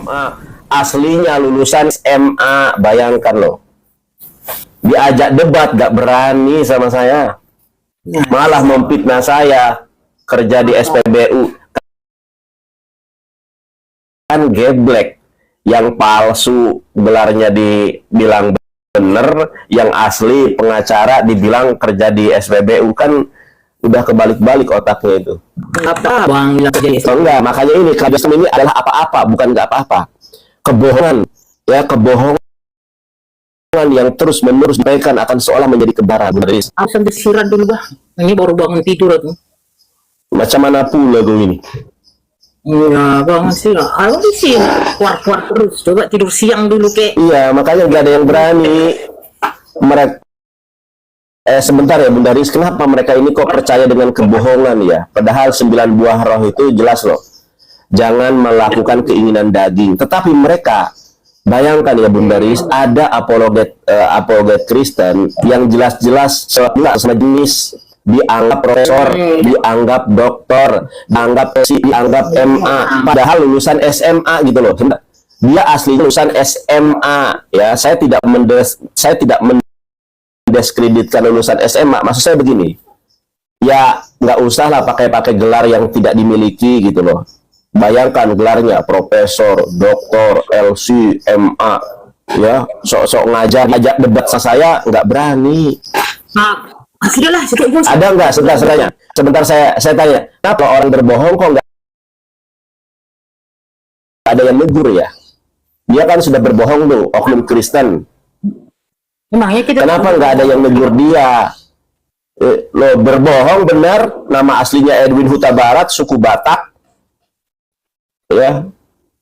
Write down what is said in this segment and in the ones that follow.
SMA, aslinya lulusan SMA, bayangkan loh. Diajak debat gak berani sama saya, malah memfitnah saya kerja di SPBU. Kan geblek, yang palsu gelarnya dibilang bener, yang asli pengacara dibilang kerja di SPBU. Kan udah kebalik-balik otaknya itu. Apa bang Enggak, makanya ini kasus ini adalah apa-apa, bukan nggak apa-apa. Kebohongan, ya, kebohongan yang terus-menerus disampaikan akan seolah menjadi kebenaran. sampai sirat dulu bah, ini baru bangun tidur tuh. Macam mana pula gue ini? Iya bang sih, aku di sini kuat-kuat terus. Coba tidur siang dulu kek. Iya, makanya nggak ada yang berani. Mereka sebentar ya Bunda Riz, kenapa mereka ini kok percaya dengan kebohongan ya? Padahal 9 buah roh itu jelas loh, jangan melakukan keinginan daging. Tetapi mereka, bayangkan ya Bunda Riz, ada apologet Kristen yang jelas-jelas sejenis, dianggap profesor, dianggap doktor, dianggap MA, padahal lulusan SMA gitu loh. Dia asli lulusan SMA ya. Saya tidak mendiskreditkan lulusan SMA. Maksud saya begini, ya nggak usah lah pakai gelar yang tidak dimiliki gitu loh. Bayangkan gelarnya profesor, doktor, LC, MA, ya, sok-sok ngajak debat sama saya nggak berani. Sudahlah, ada nggak? Sebentar saya tanya, kenapa orang berbohong kok nggak ada yang negur ya? Dia kan sudah berbohong tuh, oknum Kristen. Kenapa nggak ada yang negur dia? Lo berbohong benar, nama aslinya Edwin Huta Barat, suku Batak. Ya,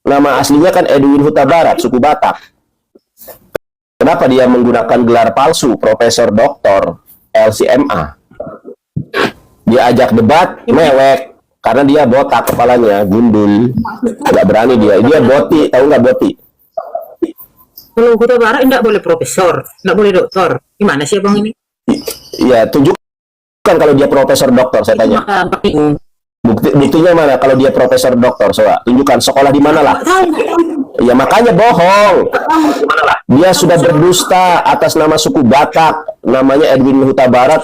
nama aslinya kan Edwin Huta Barat, suku Batak. Kenapa dia menggunakan gelar palsu, profesor, doktor, LCMA? Dia ajak debat, mewek, karena dia botak kepalanya, gundul, nggak berani dia boti, tahu nggak boti? Kalau Huta Barat enggak boleh profesor, enggak boleh doktor. Gimana sih bang ini? Iya, tunjukkan kalau dia profesor doktor, saya tanya. Buktinya mana kalau dia profesor doktor? Coba tunjukkan, sekolah di mana lah? Ya makanya bohong. Dia sudah berdusta atas nama suku Batak, namanya Edwin Huta Barat,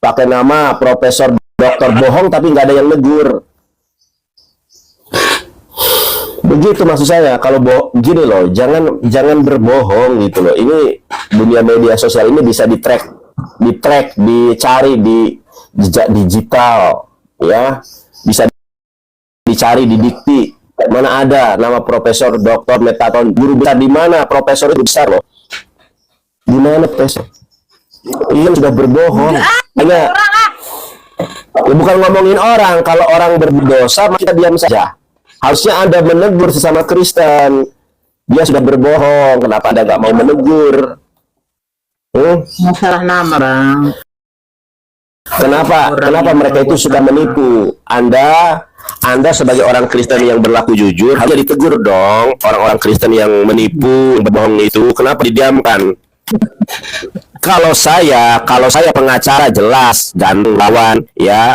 pakai nama profesor doktor, bohong tapi nggak ada yang negur. Begitu maksud saya. Kalau gini loh, jangan berbohong gitu loh. Ini dunia media sosial ini bisa di-track, dicari di jejak digital, ya, bisa dicari di dikti. Mana ada nama profesor, doktor, metaton, guru besar di mana? Profesor itu besar loh. Di mana profesor? Ini sudah berbohong. Hanya ya, bukan ngomongin orang. Kalau orang berdosa, kita diam saja. Harusnya Anda menegur sesama Kristen. Dia sudah berbohong, kenapa Anda nggak mau menegur? Masalah nama bang. Kenapa mereka itu suka menipu? Anda sebagai orang Kristen yang berlaku jujur, harusnya ditegur dong. Orang-orang Kristen yang menipu, berbohong itu, kenapa didiamkan? Kalau saya pengacara jelas, ganteng lawan, ya,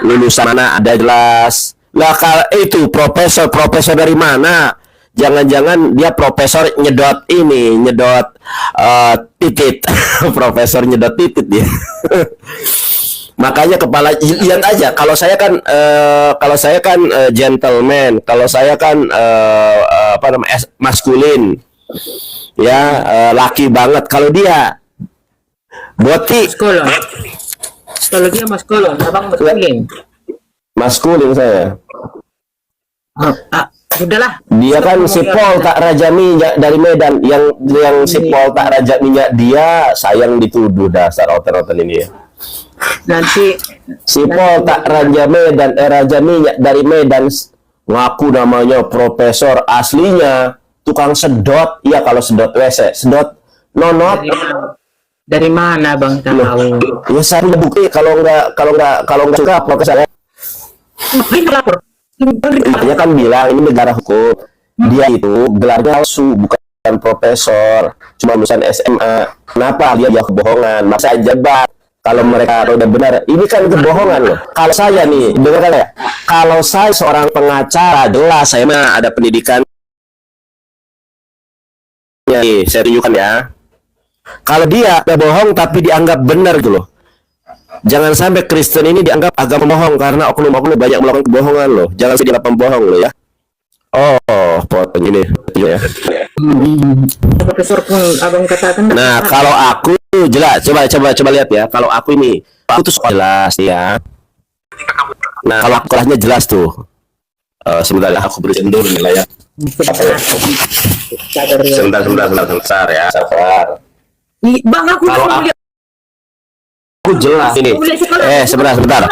lulusan mana ada jelas. Lah kalau itu profesor dari mana? Jangan-jangan dia profesor nyedot titit. Profesor nyedot titit dia. Makanya kepala, lihat aja. Kalau saya kan gentleman, kalau saya kan maskulin, ya, laki banget. Kalau dia boti, kalau dia maskulin, abang maskulin. Maskulin saya. Udahlah. Dia kan si Pol tak Raja Minyak dari Medan. Yang si Pol tak Raja Minyak, dia sayang dituduh dasar oten-oten ini ya. Nanti si Pol tak Raja Medan, Raja Minyak dari Medan, ngaku namanya profesor, aslinya tukang sedot. Iya, kalau sedot WC, sedot nonot. Dari mana bang tahu? Ya saya punya bukti. Kalau nggak suka profesor. Dia kan bilang ini negara hukum. Dia itu gelarnya palsu, bukan profesor, cuma lulusan SMA. Kenapa dia kebohongan? Masa jebat. Kalau mereka udah benar, ini kan kebohongan loh. Kalau saya nih, dengarkan ya. Kalau saya seorang pengacara, jelas saya mah ada pendidikan nih, saya tunjukkan ya. Kalau dia bohong tapi dianggap benar gitu loh. Jangan sampai Kristen ini dianggap agama bohong karena oknum-oknum banyak melakukan kebohongan loh. Jangan sampai dianggap pembohong loh ya. Oh, foto ini ya. Profesor pun abang katakan. Nah, kalau aku jelas, coba lihat ya. Kalau aku ini, aku tuh jelas ya. Nah, kalau aku kelasnya jelas tuh. Sebentar ya, aku beri dulu nih layar. Sebentar ya, sabar. Bang, aku Kalau aku jelas ini. Sebentar.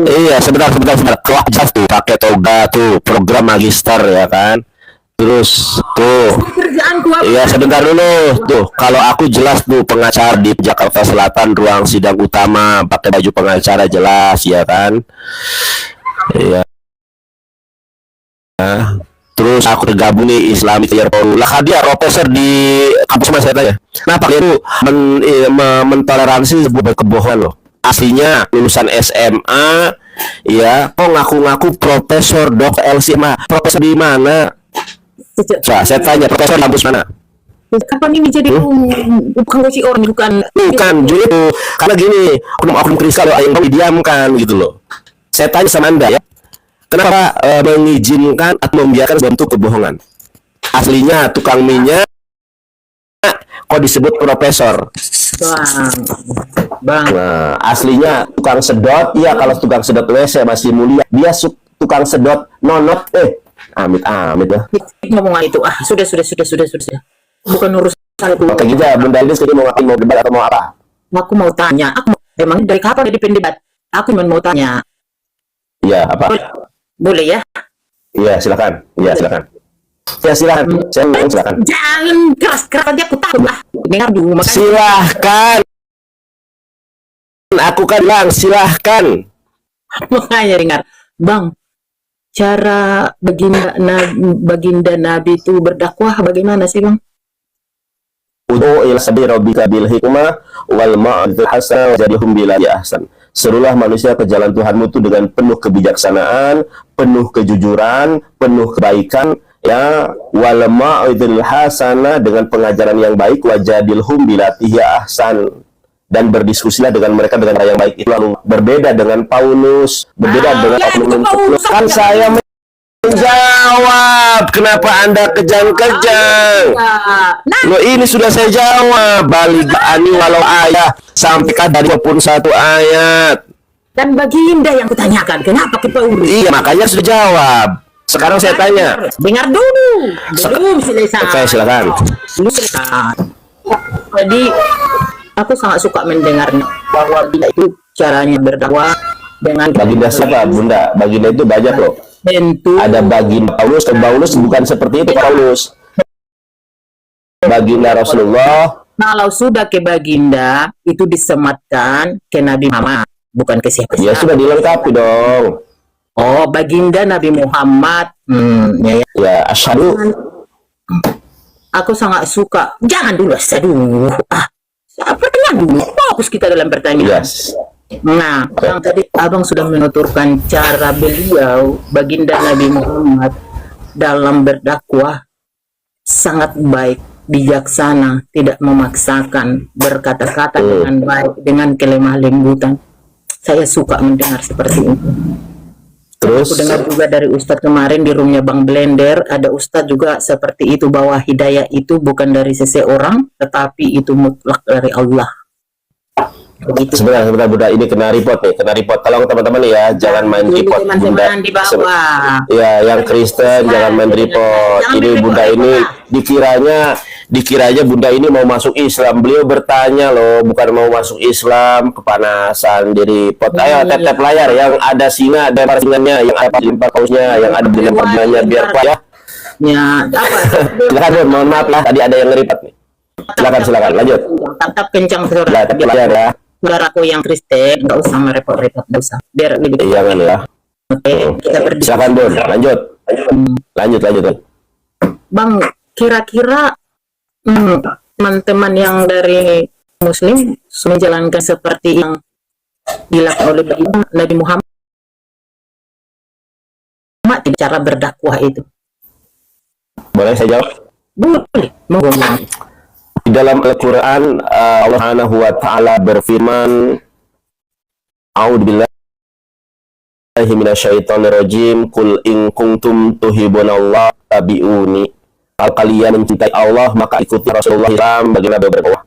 Iya, sebentar. Kalau jelas tuh pakai toga tuh, program magister ya kan. Terus tuh, iya sebentar dulu tuh. Kalau aku jelas tuh pengacara di Jakarta Selatan, ruang sidang utama, pakai baju pengacara jelas ya kan. Iya. Terus aku tergabung nih Islamic Year Forum. Lah dia profesor di kampus mas saya tanya. Kenapa dia tuh mentoleransi sebuah kebohongan loh? Aslinya lulusan SMA, ya, kok ngaku-ngaku profesor dok LCMA. Profesor di mana? Coba saya tanya, profesor kampus mana? Kapan ini jadi bukan gosip orang, bukan justru karena gini, oknum Kristen yang didiamkan gitu loh. Saya tanya sama Anda ya, kenapa mengizinkan atau membiarkan bentuk kebohongan? Aslinya tukang minyak kok disebut profesor? Bang. Nah, aslinya tukang sedot, ya kalau tukang sedot WC masih mulia. Dia tukang sedot nonot, amit ya. Ngomongan itu, sudah. Bukan urusan itu. Oke gitu, Bunda Elis jadi mau ngapain, mau debat atau mau apa? Aku mau tanya, emang dari kapan jadi pendebat? Aku cuma mau tanya. Iya, apa? Boleh ya? Iya, silakan. Ya, silakan. Jangan keras aja, aku takut lah. Dengar dulu. Makanya. Silahkan. Aku kan bilang silahkan. Makanya dengar, Bang. Cara baginda Nabi itu berdakwah bagaimana sih, Bang? Ud'u ila sabili rabbika bil hikmah wal mau'izatil hasanah wajadilhum billati ahsan. Serulah manusia ke jalan Tuhanmu itu dengan penuh kebijaksanaan, penuh kejujuran, penuh kebaikan, ya, wal mau'izatil hasanah, dengan pengajaran yang baik, wajadilhum billati ahsan, dan berdiskusilah dengan mereka dengan cara yang baik. Itu lalu berbeda dengan Paulus, berbeda dengan oknum Paulus. Kan saya menjawab, kenapa Anda kejang-kejang? Loh, ini sudah saya jawab. Baligani walau ayat sampai kadar 21 ayat. Dan baginda yang kutanyakan, kenapa kita urus? Iya, makanya sudah jawab. Sekarang saya tanya. Dengar dulu. Belum selesai. Oke, silakan. Belum selesai. Jadi, aku sangat suka mendengarnya bahwa bila itu caranya berdakwah dengan baginda siapa, Bunda? Baginda itu banyak loh. Tentu. Ada baginda Paulus bukan seperti itu Paulus. Baginda Rasulullah. Kalau sudah ke baginda itu disematkan ke Nabi Muhammad, bukan ke siapa-siapa. Ya sudah dilengkapi dong. Oh, baginda Nabi Muhammad. Ya, asyhadu. Aku sangat suka. Jangan dulu, pertanyaan dulu. Fokus kita dalam pertanyaan. Yes. Nah, yang tadi abang sudah menuturkan cara beliau, baginda Nabi Muhammad, dalam berdakwah sangat baik, bijaksana, tidak memaksakan, berkata-kata dengan baik, dengan kelemah lembutan. Saya suka mendengar seperti itu. Terus aku dengar juga dari Ustadz kemarin di roomnya Bang Blender, ada Ustadz juga seperti itu, bahwa hidayah itu bukan dari seseorang, tetapi itu mutlak dari Allah. Begitu. Sebentar Bunda, ini kena report. Tolong teman-teman ya, jangan main report Bunda. Di bawah. Ya, yang Kristen jangan main report. Ini Bunda ini dikiranya Bunda ini mau masuk Islam. Beliau bertanya loh, bukan mau masuk Islam, kepanasan di report. Ayo tap layar yang ada singa dan singanya, yang ada lempar pausnya, yang ada lempar bunganya, biar kuat ya. Ya, apa? Silakan, mohon maaf lah, tadi ada yang nge-report nih. Silakan lanjut. Tap kencang ya, tap layar ya. Saudaraku yang Kristen, nggak usah ngerepot-repot, nggak usah. Biar lebih. Jangan ya. Oke, kita berdiskusi. Silakan Bun, lanjut. Bang, kira-kira teman-teman yang dari Muslim menjalankan seperti yang dilakukan oleh Nabi Muhammad, cara berdakwah itu? Boleh saya jawab? Boleh, monggo. Di dalam Al-Quran, Allah Subhanahu wa Ta'ala berfirman, A'udzubillahi minasyaitonirrajim, Qul in kuntum tuhibbunallaha tabi'uni. Kalau kalian mencintai Allah, maka ikuti Rasulullah SAW. Bagaimana beliau berdakwah?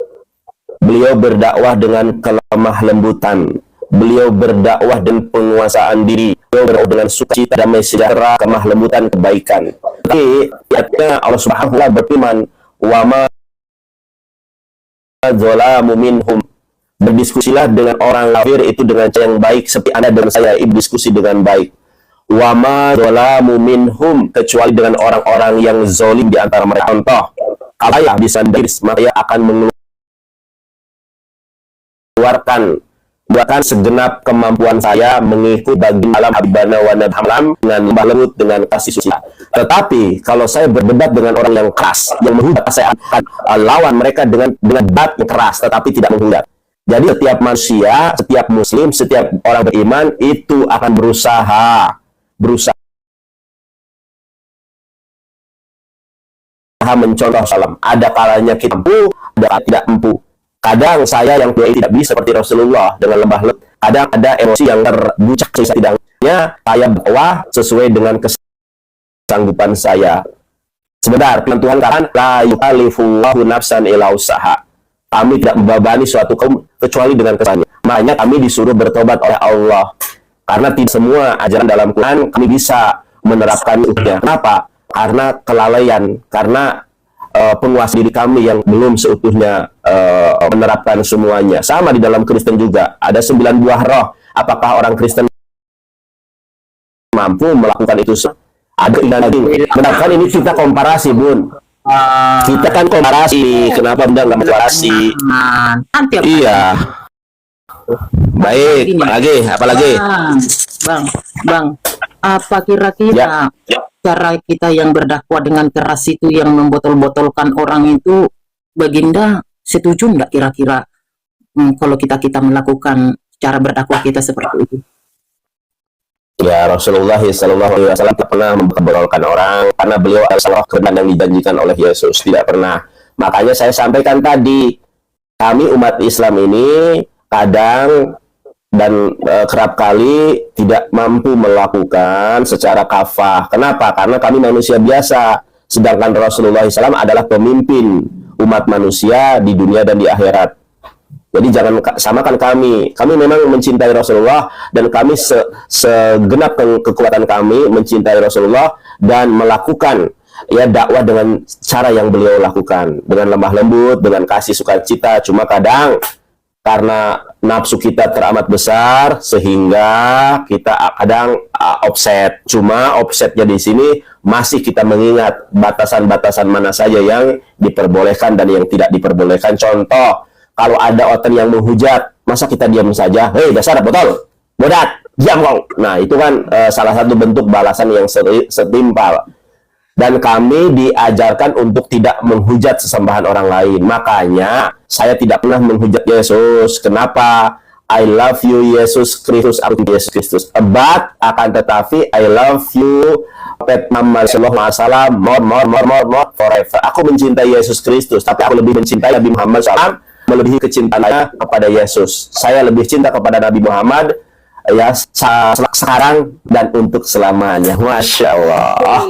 Beliau berdakwah dengan kelemah lembutan. Beliau berdakwah dengan penguasaan diri. Beliau berdakwah dengan sukacita, damai sejahtera, kemah lembutan, kebaikan. Tapi ayatnya Allah Subhanahu wa Ta'ala berfirman, wa ma zalamu minhum. Berdiskusilah dengan orang kafir itu dengan cara yang baik, seperti Anda dan saya berdiskusi dengan baik. Wa ma zalamu minhum, kecuali dengan orang-orang yang zalim di antara mereka. Contoh, kalau saya bisa maka saya akan mengeluarkan segenap kemampuan saya mengikuti bagian alam habibana wa nabhamlam dengan lembah lembut, dengan kasih susila. Tetapi kalau saya berdebat dengan orang yang keras, yang menghujat, saya akan lawan mereka dengan debat yang keras tetapi tidak menghujat. Jadi setiap manusia, setiap muslim, setiap orang beriman itu akan berusaha mencontoh salam. Ada kalanya kita mampu, ada tidak mampu. Kadang saya yang tidak bisa seperti Rasulullah dengan lembah lembut. Kadang ada emosi yang terbucak setidaknya saya bawa sesuai dengan kesanggupan saya. Sebentar, Tuhan katakan la yukallifullahu nafsan illa usaha. Kami tidak membebani suatu kaum kecuali dengan kesannya. Makanya kami disuruh bertobat oleh Allah. Karena tidak semua ajaran dalam Quran kami bisa menerapkan itu. Kenapa? Karena kelalaian, karena penguasa diri kami yang belum seutuhnya menerapkan semuanya. Sama di dalam Kristen juga. Ada 9 buah roh. Apakah orang Kristen mampu melakukan itu? Ada lagi. Benarkan ini kita komparasi, Bun. Kita kan komparasi. Kenapa Bunda nggak komparasi? Nanti Iya. Baik. Apalagi? Bang, apa kira-kira cara kita yang berdakwah dengan keras itu, yang membotol-botolkan orang itu, Baginda setuju nggak kira-kira kalau kita melakukan cara berdakwah kita seperti itu? Ya, Rasulullah SAW tidak pernah memperbolehkan orang karena beliau adalah kebenaran yang dijanjikan oleh Yesus, tidak pernah. Makanya saya sampaikan tadi, kami umat Islam ini kadang dan kerap kali tidak mampu melakukan secara kafah. Kenapa? Karena kami manusia biasa, sedangkan Rasulullah SAW adalah pemimpin umat manusia di dunia dan di akhirat. Jadi jangan samakan kami. Kami memang mencintai Rasulullah dan kami segenap kekuatan kami mencintai Rasulullah dan melakukan dakwah dengan cara yang beliau lakukan, dengan lemah lembut, dengan kasih sukacita. Cuma kadang karena nafsu kita teramat besar sehingga kita kadang offset. Cuma offsetnya di sini masih kita mengingat batasan-batasan mana saja yang diperbolehkan dan yang tidak diperbolehkan. Contoh, kalau ada orang yang menghujat, masa kita diam saja? Hei, dasar botol, bodat, diam kau. Nah, itu kan salah satu bentuk balasan yang setimpal. Dan kami diajarkan untuk tidak menghujat sesembahan orang lain. Makanya, saya tidak pernah menghujat Yesus. Kenapa? I love you, Yesus Kristus, aku Yesus Kristus. But, akan tetapi, I love you, Prophet Muhammad SAW, more, forever. Aku mencintai Yesus Kristus, tapi aku lebih mencintai Nabi Muhammad SAW, melebihi kecintaan saya kepada Yesus. Saya lebih cinta kepada Nabi Muhammad ya sekarang dan untuk selamanya. Masya Allah.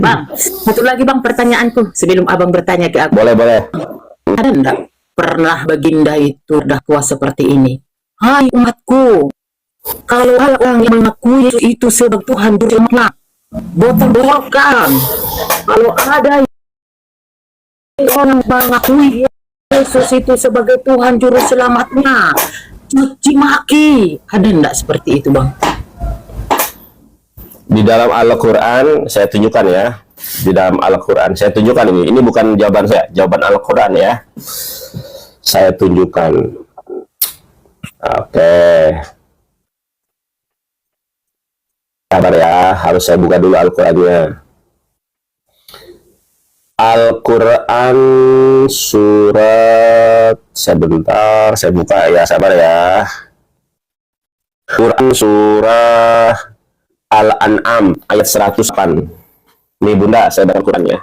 Bang, satu lagi Bang pertanyaanku sebelum Abang bertanya ke aku. Boleh. Ada enggak pernah Baginda itu dakwah seperti ini? Hai umatku, kalau ada orang yang mengakui itu sebagai Tuhan dunia, botol-botolkan. Kalau ada orang mengakui Yesus itu sebagai Tuhan juru selamatnya, cuci maki. Ada enggak seperti itu Bang? Di dalam Al-Quran saya tunjukkan ya. Di dalam Al-Quran saya tunjukkan ini. Ini bukan jawaban saya, jawaban Al-Quran ya. Saya tunjukkan. Oke. Sabar ya, harus saya buka dulu Al-Qurannya. Al-Quran surat, sebentar saya buka ya, sabar ya. Quran surah Al-An'am ayat 108. Nih Bunda, saya baca Qurannya.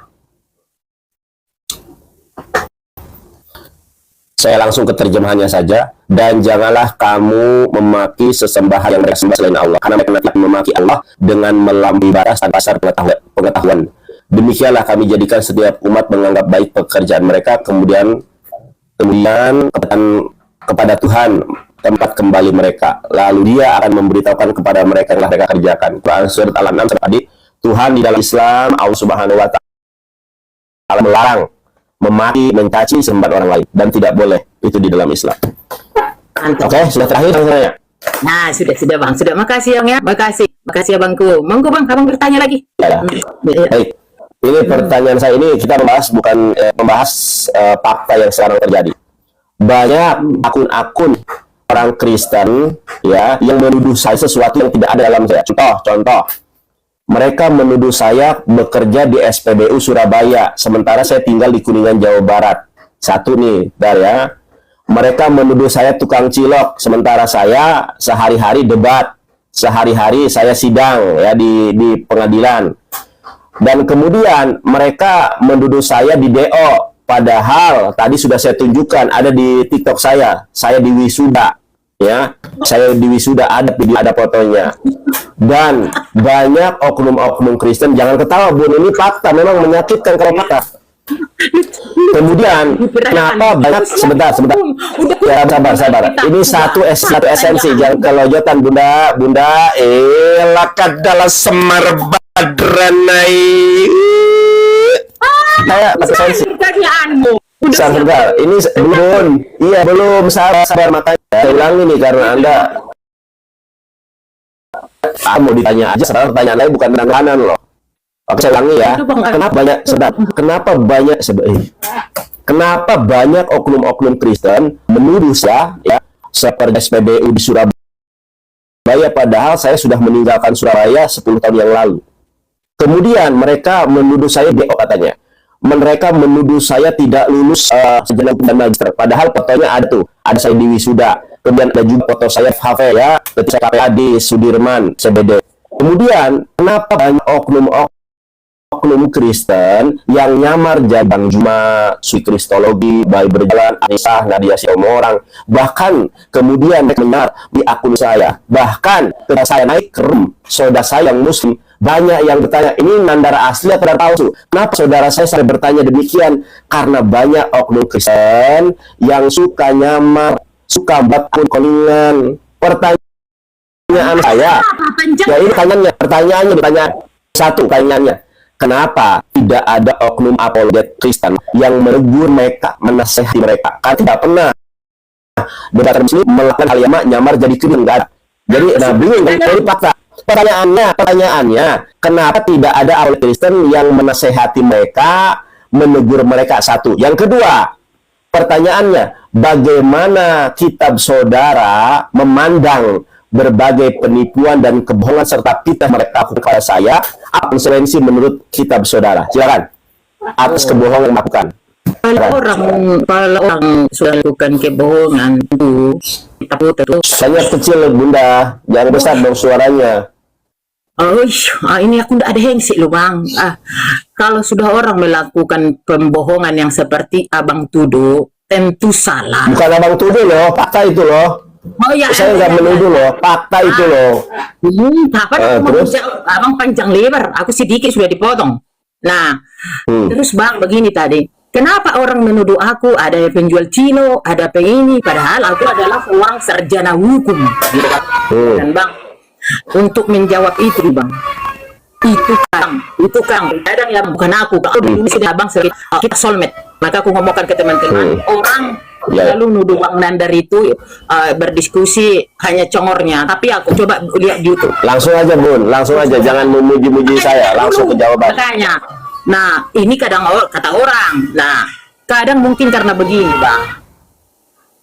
Saya langsung ke terjemahannya saja. Dan janganlah kamu memaki sesembahan yang mereka sembah selain Allah, karena mereka nanti memaki Allah dengan melampaui batas tanpa dasar pengetahuan. Demikianlah kami jadikan setiap umat menganggap baik pekerjaan mereka, kemudian kepada Tuhan tempat kembali mereka. Lalu Dia akan memberitahukan kepada mereka yang mereka kerjakan. Quran surat Al-An'am tadi, Tuhan di dalam Islam, Allah Subhanahu wa Ta'ala melarang memaki, mencaci sembahan orang lain, dan tidak boleh itu di dalam Islam. Oke, sudah terakhir saya. Nah, sudah Bang. Sudah, makasih Yang ya. Makasih Abangku. Monggo Bang, Abang bertanya lagi. Ya. Baik. Ini pertanyaan saya ini kita membahas fakta yang sekarang terjadi. Banyak akun-akun orang Kristen ya yang menuduh saya sesuatu yang tidak ada dalam saya. Contoh. Mereka menuduh saya bekerja di SPBU Surabaya, sementara saya tinggal di Kuningan, Jawa Barat. Satu nih, ya. Mereka menuduh saya tukang cilok, sementara saya sehari-hari debat, sehari-hari saya sidang ya di pengadilan. Dan kemudian mereka menuduh saya di DO, padahal tadi sudah saya tunjukkan ada di TikTok saya di wisuda, ya, saya di wisuda, ada video, ada fotonya. Dan banyak oknum-oknum Kristen, jangan ketawa Bun, ini fakta, memang menyakitkan kalau fakta. Kemudian kenapa banyak sebentar ya, sabar ini satu esensi, jangan kelojotan bunda elakad dalam semar badranai saya esensi sebentar ini belum belum sabar makanya saya ulangi nih karena Anda mau ditanya aja, sekarang pertanyaan saya bukan tentang kanan loh. Oke, saya ulangi ya. Kenapa banyak oknum-oknum Kristen menuduh saya ya seperti SPBU di Surabaya, padahal saya sudah meninggalkan Surabaya 10 tahun yang lalu. Kemudian mereka menuduh saya DO katanya. Mereka menuduh saya tidak lulus sarjana dan magister, padahal fotonya ada tuh. Ada saya di wisuda. Kemudian ada juga foto saya FHV ya, ketika saya KPA di Sudirman, CBD. Kemudian kenapa banyak oknum Kristen yang nyamar jadi Bang Juma, Sui Kristologi, Bayi Berjalan, Aisyah, Nadia Siomorang, bahkan kemudian mereka menyamar di akun saya. Bahkan ketika saya naik ke room saudara saya yang Muslim, banyak yang bertanya, ini Nandara asli atau palsu? Kenapa saudara saya bertanya demikian? Karena banyak oknum Kristen yang suka nyamar, suka buat akun. Pertanyaan saya, ya ini pertanyaannya satu pertanyaannya. Kenapa tidak ada oknum apologet Kristen yang menegur mereka, menasehati mereka? Karena tidak pernah debat Muslim melakukan hal yang nyamar jadi Kristen, enggak ada. Jadi bingung kan? Jadi fakta. Pertanyaannya, kenapa tidak ada apologet Kristen yang menasehati mereka, menegur mereka? Satu. Yang kedua, pertanyaannya, bagaimana kitab saudara memandang berbagai penipuan dan kebohongan serta fitnah mereka kepada saya? Apa konsekuensi menurut kitab saudara? Silakan. Atas kebohongan yang melakukan. Kalau orang sudah lakukan kebohongan itu Saya kecil Bunda, jangan besar dong suaranya. Ini aku tidak ada hengsi loh Bang. Kalau sudah orang melakukan pembohongan yang seperti Abang tuduh, tentu salah. Bukan Abang tuduh loh, fakta itu loh. Oh ya, saya nggak menuduh loh, fakta itu loh. Terus Abang panjang lebar, aku sedikit sudah dipotong. Nah, terus Bang begini tadi, kenapa orang menuduh aku ada yang penjual cino, ada ini, padahal aku adalah seorang sarjana hukum, gitu kan? Dan Bang, untuk menjawab itu Bang, itu Kang, kadang yang bukan aku, kalau dulu sudah Abang sering kita soulmate, maka aku ngomongkan ke teman-teman, orang lalu nuduh Bang Nandar itu berdiskusi hanya congornya, tapi aku coba lihat di YouTube. Langsung aja Bun, langsung aja, jangan memuji-muji saya, langsung ke jawaban. Makanya, nah ini kadang kata orang, nah kadang mungkin karena begini Bang,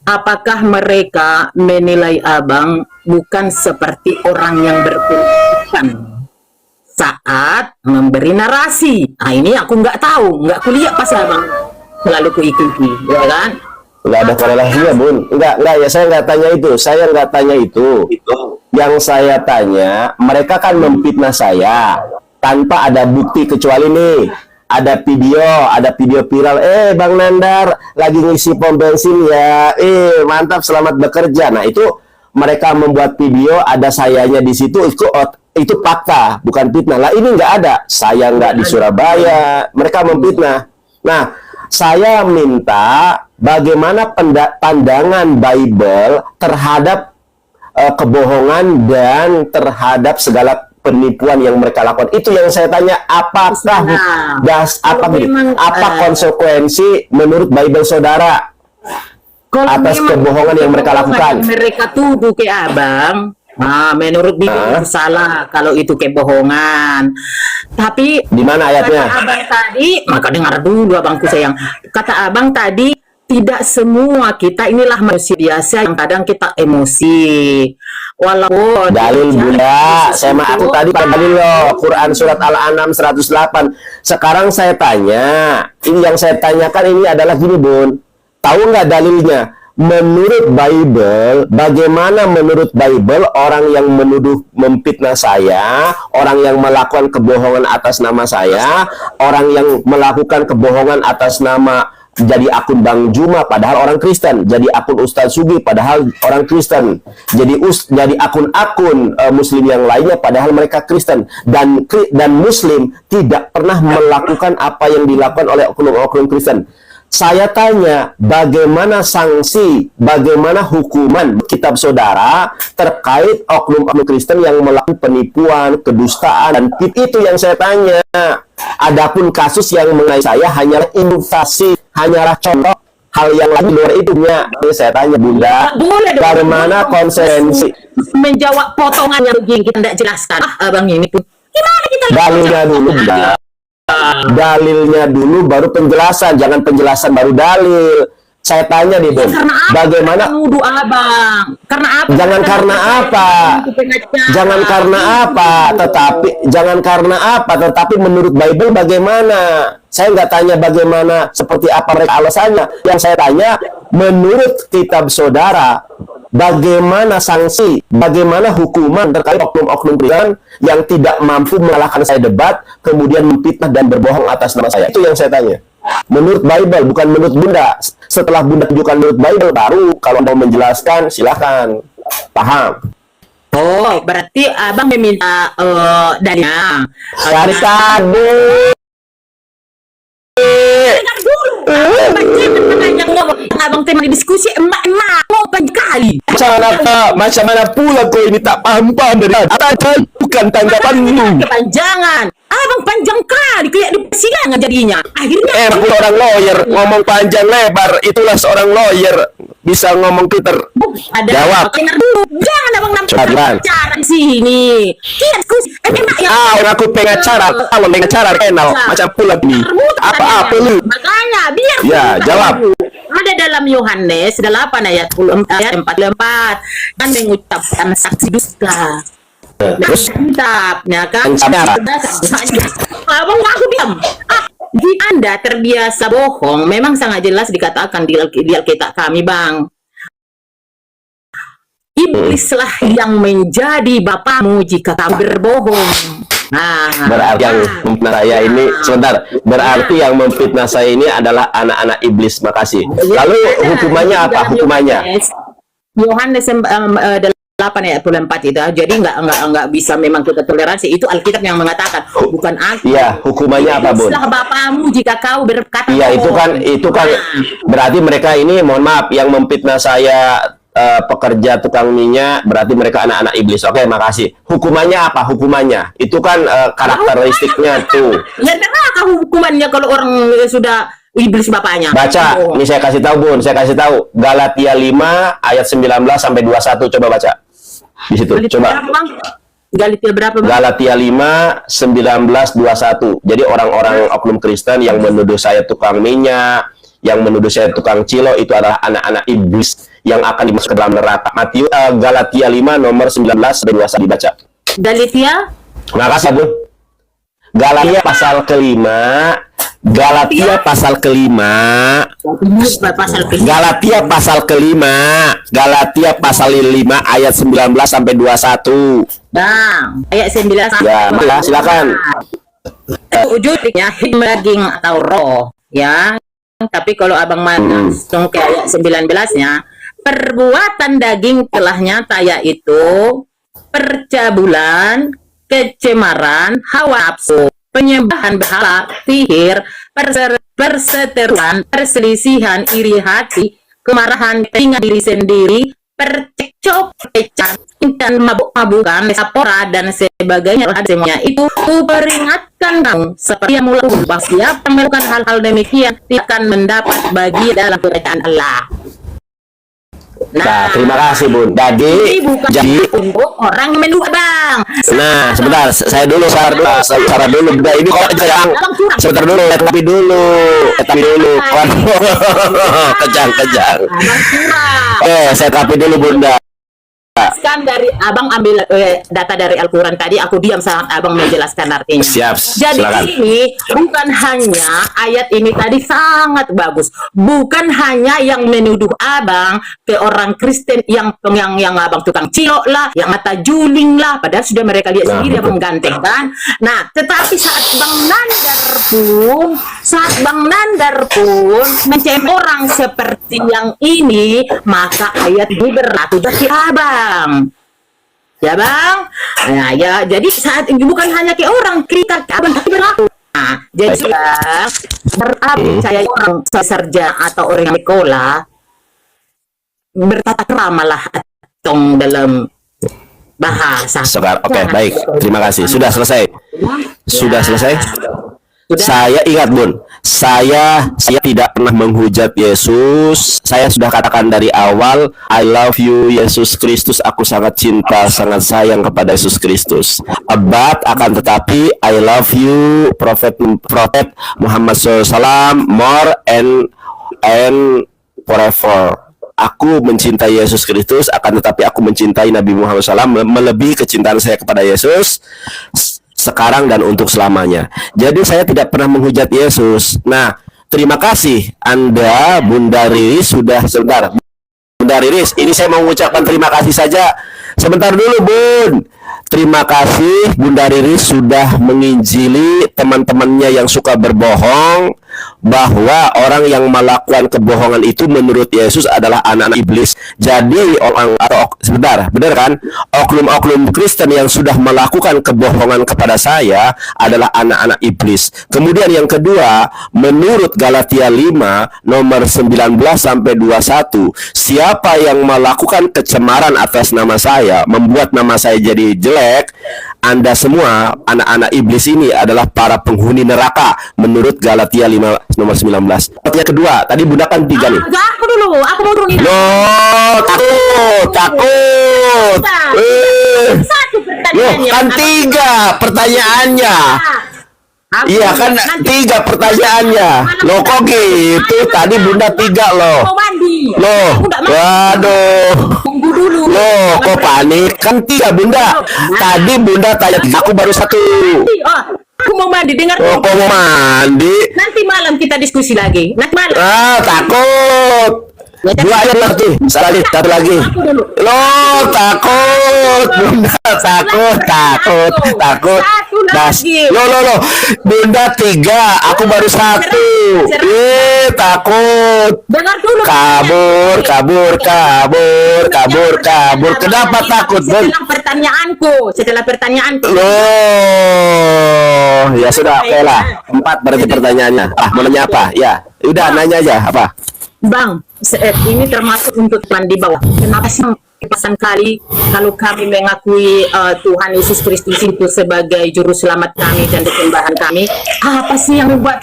apakah mereka menilai Abang bukan seperti orang yang berpendidikan saat memberi narasi? Nah ini aku nggak tahu, nggak kuliah pas Abang selalu kuikuti, ya kan? Nggak ada korelasinya Bun. Enggak ya, saya nggak tanya itu. Yang saya tanya, mereka kan memfitnah saya tanpa ada bukti, kecuali nih ada video viral, Bang Nandar lagi ngisi pom bensin ya, mantap, selamat bekerja. Nah, itu mereka membuat video, ada sayanya di situ, itu fakta, bukan fitnah. Lah ini nggak ada, saya nggak di Surabaya, mereka memfitnah. Nah, saya minta bagaimana pandangan Bible terhadap kebohongan dan terhadap segala penipuan yang mereka lakukan. Itu yang saya tanya, apakah apa konsekuensi menurut Bible saudara atas kebohongan yang mereka lakukan? Mereka tuduh ke abang, menurut Bible itu salah kalau itu kebohongan. Tapi di mana ayatnya? Kata abang tadi, maka dengar dulu abangku sayang. Kata abang tadi, tidak semua kita inilah manusia biasa yang kadang kita emosi. Walaupun dalil Bunda, aku tadi pada dalil loh, Quran surat Al-An'am 108. Sekarang saya tanya, ini yang saya tanyakan ini adalah gini Bun, tahu nggak dalilnya? Menurut Bible, bagaimana menurut Bible orang yang menuduh memfitnah saya, orang yang melakukan kebohongan atas nama saya, orang yang melakukan kebohongan atas nama jadi akun Bang Juma padahal orang Kristen, jadi akun Ustadz Sugi padahal orang Kristen, jadi akun-akun Muslim yang lainnya padahal mereka Kristen, dan Muslim tidak pernah melakukan apa yang dilakukan oleh oknum-oknum Kristen. Saya tanya, bagaimana sanksi, bagaimana hukuman kitab saudara terkait oknum-oknum Kristen yang melakukan penipuan, kedustaan, dan itu yang saya tanya. Adapun kasus yang mengenai saya hanyalah ilustrasi, hanyalah contoh, hal yang lain luar itunya. Ini saya tanya Bunda, bagaimana konsekuensi? Menjawab potongannya begini kita tidak jelaskan. Abang ini pun gimana kita? Dalilnya dulu, Bunda. Dalilnya dulu baru penjelasan, jangan penjelasan baru dalil. Saya tanya nih Bun, bagaimana menuduh abang? Karena apa? Jangan karena apa? Jangan karena apa? Tetapi menurut Bible bagaimana? Saya nggak tanya bagaimana, seperti apa mereka alasannya. Yang saya tanya, menurut kitab saudara, bagaimana sanksi, bagaimana hukuman terkait oknum-oknum Kristen yang tidak mampu mengalahkan saya debat, kemudian memfitnah dan berbohong atas nama saya. Itu yang saya tanya. Menurut Bible, bukan menurut Bunda. Setelah Bunda tunjukkan menurut Bible, baru kalau mau menjelaskan, silakan. Paham? Oh, berarti abang meminta dalilnya. Dari tadi. Dengar dulu. Abang tema diskusi emak-emak mau kali. Macam mana pula kau ini tak paham-paham dari atas, bukan tanggapanmu. Kepanjangan. Abang panjang kali kayak di persidangan jadinya. Akhirnya aku seorang lawyer, ngomong panjang lebar, itulah seorang lawyer, bisa ngomong Peter. Jawab. Dengar dulu. Jangan abang nampak cara di sini. Tidak diskusi. Aku pengacara, kalau pengacara kenal macam pula ini. Apa lu? Makanya biar ya jawab. Ada dalam Yohanes 8 ayat 44 kan mengucapkan saksi dusta. Terus kitabnya kan abang aku diam. Di Anda terbiasa bohong, memang sangat jelas dikatakan di Alkitab kami Bang. Iblislah yang menjadi bapamu jika kamu berbohong. Nah, berarti yang memfitnah saya ini sebentar. Berarti yang memfitnah saya ini adalah anak-anak iblis. Makasih. Lalu hukumannya apa? Hukumannya? Yohanes 8 ayat 44 itu. Jadi nggak bisa memang kita toleransi. Itu Alkitab yang mengatakan, bukan aku. Iya, hukumannya apa, Bun? Iblislah bapamu jika kau berkata. Iya, itu kan berarti mereka ini, mohon maaf, yang memfitnah saya pekerja tukang minyak, berarti mereka anak-anak iblis. Oke, makasih. Hukumannya apa? Hukumannya itu kan karakteristiknya tuh. Ya kenapa hukumannya kalau orang sudah iblis bapaknya? Baca, ini saya kasih tahu Bun, saya kasih tahu. Galatia 5 ayat 19 sampai 21, coba baca. Di situ, coba. Galatia berapa? Galatia 5 19 21. Jadi orang-orang oknum Kristen yang menuduh saya tukang minyak, yang menuduh saya tukang cilo, itu adalah anak-anak iblis yang akan dimasukkan ke dalam neraka. Galatia 5 nomor 19 sampai 21 dibaca. Galatia? Makasih, Bun. Galatia pasal kelima. Galatia pasal kelima. Galatia pasal kelima. Galatia pasal 5 ayat 19 sampai 21. Bang, ayat 19 ya, silakan. ujungnya daging atau roh, ya. Tapi kalau abang langsung ke ayat 19-nya, perbuatan daging telah nyata, yaitu percabulan, kecemaran, hawa nafsu, penyembahan berhala, sihir, perseteruan, perselisihan, iri hati, kemarahan, kepentingan diri sendiri, percekcok, perpecahan, dan mabuk-mabukan, sapora, dan sebagainya. Semuanya itu kuperingatkan kamu, seperti yang mulaku, bahwa siapa yang melakukan hal-hal demikian tidak akan mendapat bagian dalam kerajaan Allah. Nah, terima kasih Bun. Ini bukan Jadi untuk orang yang menduga, Bang. nah, sebentar, saya dulu sabar dulu. Nah, ini kok kejang. Sebentar dulu, tapi dulu. Waduh, kejang. Abang curang. Saya tapi dulu Bunda. Kan dari abang ambil data dari Al-Quran tadi, aku diam saat abang menjelaskan artinya. Siap, Jadi silakan. ini bukan hanya ayat ini tadi sangat bagus, bukan hanya yang menuduh abang ke orang Kristen yang abang tukang cilok lah, yang mata juling lah, padahal sudah mereka lihat sendiri abang ganteng kan. Nah, tetapi saat Bang Nandar pun mencem orang seperti yang ini, maka ayat ini berlaku bagi abang. Ya Bang, nah ya, jadi saat ini bukan hanya ke orang kita, abang tapi berlaku. Nah, jadi sudah berarti saya orang sarjana atau orang yang sekolah bertata krama lah atong dalam bahasa. Oke, baik. Terima kasih. Sudah selesai. Sudah selesai. Saya ingat Bun, saya tidak pernah menghujat Yesus. Saya sudah katakan dari awal, I love you Yesus Kristus. Aku sangat cinta, sangat sayang kepada Yesus Kristus. But akan tetapi I love you Prophet Muhammad SAW more and forever. Aku mencintai Yesus Kristus, akan tetapi aku mencintai Nabi Muhammad SAW melebihi kecintaan saya kepada Yesus sekarang dan untuk selamanya. Jadi saya tidak pernah menghujat Yesus. Nah, terima kasih Anda Bunda Riris sudah sebentar. Bunda Riris, ini saya mau mengucapkan terima kasih saja. Sebentar dulu Bun. Terima kasih Bunda Riris sudah menginjili teman-temannya yang suka berbohong bahwa orang yang melakukan kebohongan itu menurut Yesus adalah anak-anak iblis. Jadi sebentar, benar kan? Oknum-oknum Kristen yang sudah melakukan kebohongan kepada saya adalah anak-anak iblis. Kemudian yang kedua, menurut Galatia 5 nomor 19 sampai 21, siapa yang melakukan kecemaran atas nama saya, membuat nama saya jadi jelek, Anda semua anak-anak iblis ini adalah para penghuni neraka menurut Galatia 5 nomor 19. Yang kedua, tadi Bunda kan 3 nih. Aku dulu, aku mau turunin. Loh, takut. Satu Loh, pertanyaannya. kan 3 pertanyaannya. Iya kan 3 pertanyaannya. Loh kok gitu? Tadi Bunda 3 loh. Mau mandi. Loh, Aku nggak mandi. waduh. Tunggu dulu. Loh, kok panik? Kan 3 Bunda. Tadi Bunda tanya 3, aku baru 1. Oh, aku mau mandi. Dengar. Oh, kok mau mandi? Nanti malam kita diskusi lagi. Nanti malam. Takut. 2 aja lah tuh. Salah nih, 1 lagi. Loh, takut. Bunda takut. Satu lagi. Loh. Bunda 3, aku baru 1. Takut. Dengar dulu. Kabur. Kenapa takut, Bun? Setelah pertanyaanku. Loh, ya sudah, oke lah. 4 berarti pertanyaannya. Mau nanya apa? Ya, udah nanya aja apa? Bang, ini termasuk untuk teman di bawah. Kenapa sih pesan kali kalau kami mengakui Tuhan Yesus Kristus itu sebagai juru selamat kami dan penyembahan kami, apa sih yang membuat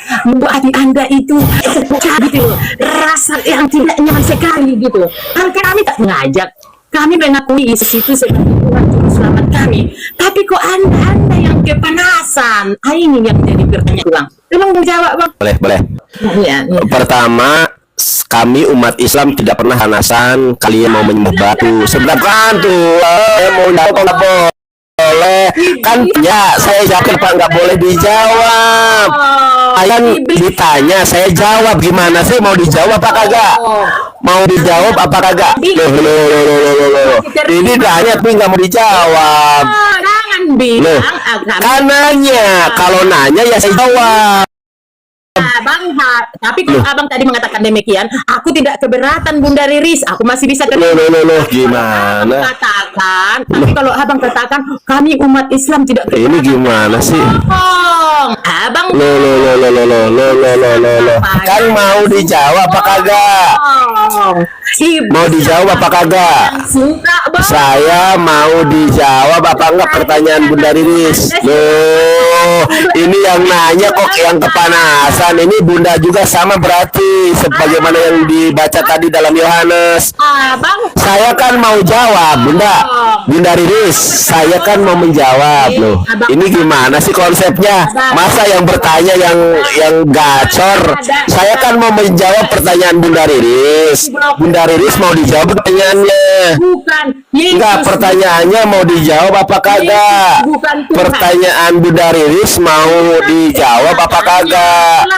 hati Anda itu terpecah gitu, rasa yang tidak nyaman sekali gitu? Kan kami tak mengajak, kami mengakui Yesus itu sebagai Tuhan juru selamat kami, tapi kok anda yang kepanasan? Ini yang jadi pertanyaan ulang. Tolong menjawab Bang. Boleh. Ya. Pertama, kami umat Islam tidak pernah panasan. Kalian mau menyembah batu. Sebentar kan tuh. Mau jawab apa? boleh. Kan ya, saya jawab kenapa nggak boleh dijawab? Kalian ditanya, saya jawab. Gimana sih, mau dijawab apa kagak? Mau dijawab apa kagak? Loh. Ini tanya tapi nggak mau dijawab. Jangan Loh, bilang kan nanya. Kalau nanya ya saya jawab. Abang, tapi kalau abang tadi mengatakan demikian, aku tidak keberatan Bunda Riris, aku masih bisa Loh, gimana? katakan. Tapi kalau abang katakan kami umat Islam tidak Ini gimana sih? Abang Loh. Kan mau dijawab apa kagak? Mau dijawab apa kagak? Suka bang. Saya mau dijawab apa enggak pertanyaan Bunda Riris? Loh, ini yang nanya kok yang kepanasan. Ini Bunda juga sama berarti sebagaimana yang dibaca tadi dalam Yohanes. Abang, Saya kan mau jawab, Bunda Riris. Saya kan mau menjawab loh. Ini gimana sih konsepnya? Masa yang bertanya yang gacor? Saya kan mau menjawab pertanyaan Bunda Riris. Bunda Riris mau dijawab pertanyaannya. bukan. Enggak, pertanyaannya mau dijawab apa kagak? Pertanyaan Bunda Riris mau dijawab apa kagak?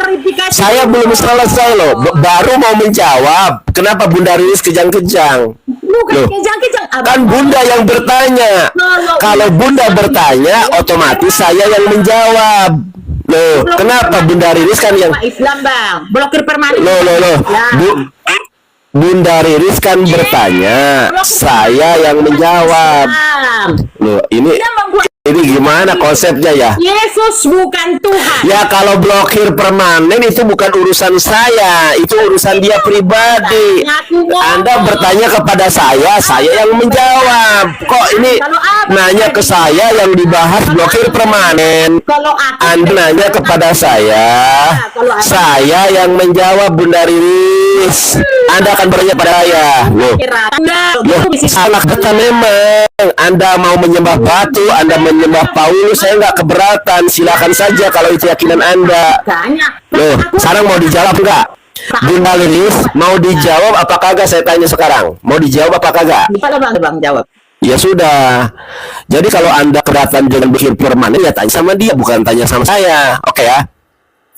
Saya belum selesai loh, baru mau menjawab. Kenapa Bunda Riris kejang-kejang? Bukan Loh, kejang-kejang. kan Bunda yang bertanya. Kalau Bunda bertanya, otomatis saya yang menjawab. Loh, kenapa Bunda Riris kan yang Islam bang, blokir permanen. Loh. Bunda Riris kan bertanya, saya yang menjawab. Loh, ini gimana konsepnya ya? Yesus bukan Tuhan. Ya kalau blokir permanen itu bukan urusan saya, itu urusan dia pribadi. Anda bertanya kepada saya yang menjawab. Kok ini nanya ke saya yang dibahas blokir permanen? Kalau aku Anda nanya kepada saya yang menjawab Bunda Riris. Anda akan bertanya pada saya. Loh, salah kata memang. Anda mau menyembah batu, Anda menyembah Paulus, saya nggak keberatan. Silakan saja kalau itu keyakinan Anda. Loh, sekarang mau dijawab nggak? Bunda Riris, mau dijawab apa kagak? Saya tanya sekarang. Mau dijawab apa kagak? Kalau bang jawab. Ya sudah. Jadi kalau Anda keberatan dengan berpikir permanen, ya tanya sama dia, bukan tanya sama saya. Oke ya?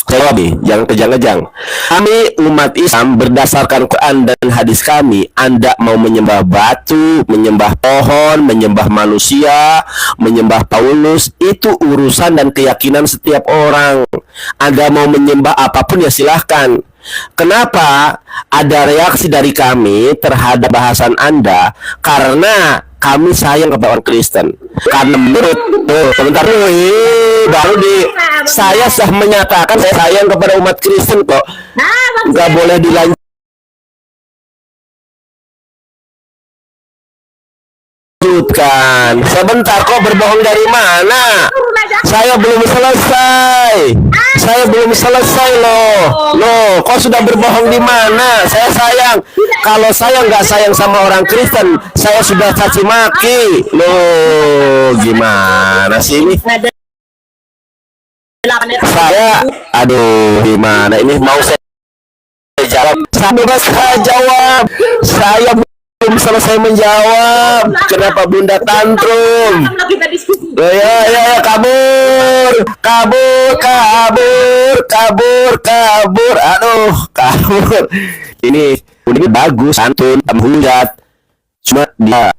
Jawab nih, jangan kejang-kejang. Kami umat Islam berdasarkan Quran dan hadis kami, Anda mau menyembah batu, menyembah pohon, menyembah manusia, menyembah Paulus, itu urusan dan keyakinan setiap orang. Anda mau menyembah apapun ya silahkan. Kenapa ada reaksi dari kami terhadap bahasan Anda? Karena kami sayang kepada orang Kristen. Karena menurut sebentar dulu, saya sudah menyatakan saya sayang kepada umat Kristen kok. Nggak boleh dilanjutkan. Sebentar, kok berbohong dari mana? Saya belum selesai. Loh, kok sudah berbohong di mana? Saya sayang. Kalau saya nggak sayang sama orang Kristen, saya sudah caci maki. Loh, gimana sih ini? Gimana ini? Mau saya jawab? Saya jawab. Saya belum selesai menjawab. Kenapa Bunda tantrum? Ya, kabur. Aduh, kabur. Ini bagus, santun, hujat. Cuma dia